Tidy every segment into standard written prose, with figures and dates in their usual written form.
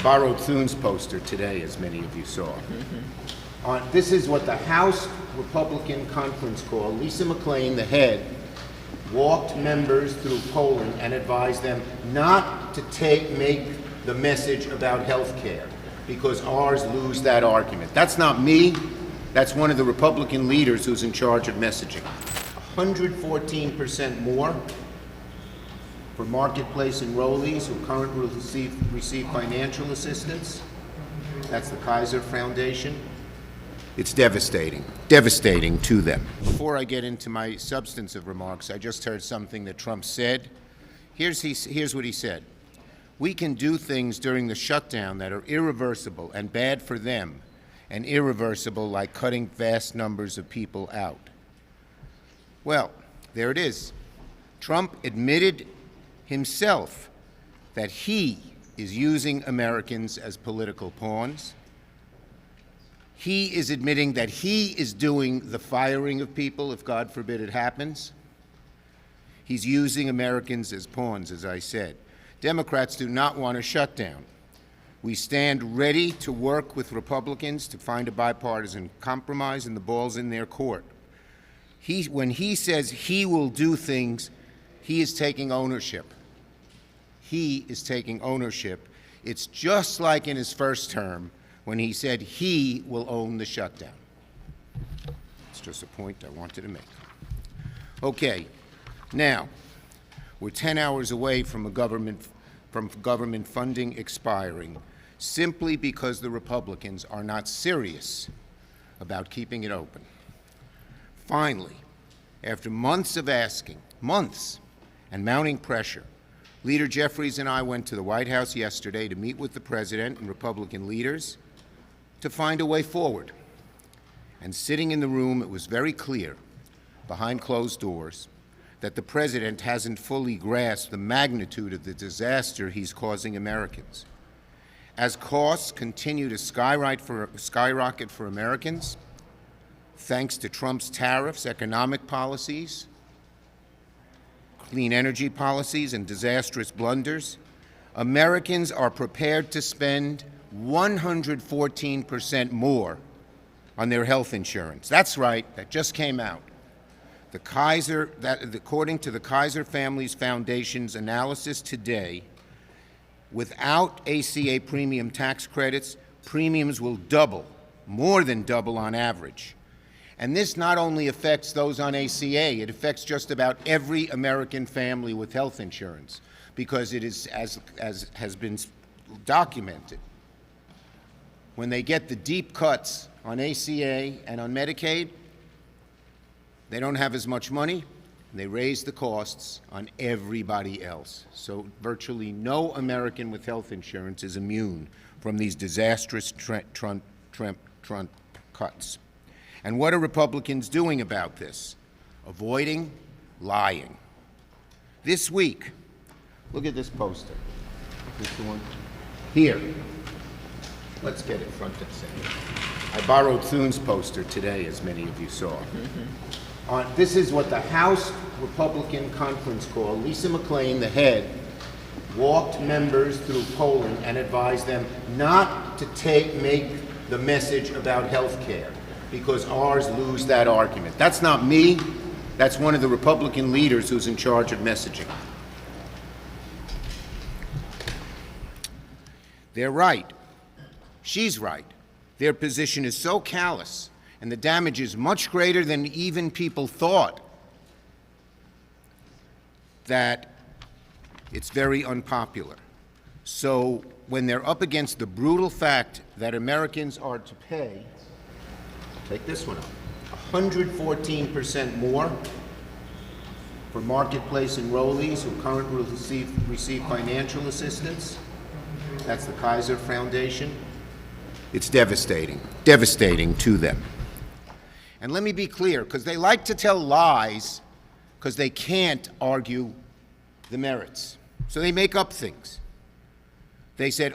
borrowed Thun's poster today, as many of you saw. This is what the House Republican Conference Call, Lisa McClain, the head, walked members through polling and advised them not to make the message about health care, because ours lose that argument. That's not me. That's one of the Republican leaders who's in charge of messaging. 114% more for marketplace enrollees who currently receive financial assistance. That's the Kaiser Foundation. It's devastating, devastating to them. Before I get into my substantive remarks, I just heard something that Trump said. Here's what he said. We can do things during the shutdown that are irreversible and bad for them, and irreversible, like cutting vast numbers of people out. Well, there it is. Trump admitted himself that he is using Americans as political pawns. He is admitting that he is doing the firing of people if, God forbid, it happens. He's using Americans as pawns, as I said. Democrats do not want a shutdown. We stand ready to work with Republicans to find a bipartisan compromise, and the ball's in their court. When he says he will do things, he is taking ownership. He is taking ownership. It's just like in his first term when he said he will own the shutdown. It's just a point I wanted to make. Okay, now, we're 10 hours away from government funding expiring simply because the Republicans are not serious about keeping it open. Finally, after months of asking, months, and mounting pressure, Leader Jeffries and I went to the White House yesterday to meet with the President and Republican leaders to find a way forward. And sitting in the room, it was very clear, behind closed doors, that the President hasn't fully grasped the magnitude of the disaster he's causing Americans. As costs continue to skyrocket for Americans, thanks to Trump's tariffs, economic policies, clean energy policies, and disastrous blunders, Americans are prepared to spend 114% more on their health insurance. That's right, that just came out. According to the Kaiser Family Foundation's analysis today, without ACA premium tax credits, premiums will double, more than double on average. And this not only affects those on ACA, it affects just about every American family with health insurance, because it is, as has been documented, when they get the deep cuts on ACA and on Medicaid, they don't have as much money, and they raise the costs on everybody else. So virtually no American with health insurance is immune from these disastrous Trump cuts. And what are Republicans doing about this? Avoiding lying. This week, look at this poster. This one here. Let's get it front and center. I borrowed Thun's poster today, as many of you saw. This is what the House Republican Conference Call, Lisa McClain, the head, walked members through polling and advised them not to make the message about health care, because ours lose that argument. That's not me. That's one of the Republican leaders who's in charge of messaging. They're right. She's right. Their position is so callous, and the damage is much greater than even people thought, that it's very unpopular. So when they're up against the brutal fact that Americans are to pay, take this one up, 114% more for marketplace enrollees who currently receive financial assistance. That's the Kaiser Foundation. It's devastating, devastating to them. And let me be clear, because they like to tell lies because they can't argue the merits. So they make up things. They said,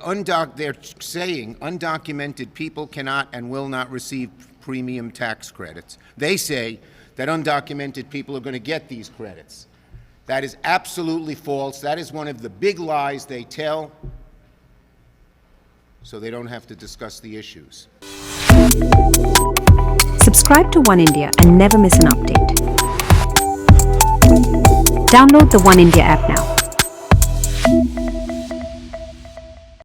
they're saying undocumented people cannot and will not receive premium tax credits. They say that undocumented people are going to get these credits. That is absolutely false. That is one of the big lies they tell. so they don't have to discuss the issues. Subscribe to Oneindia and never miss an update. Download the Oneindia app now.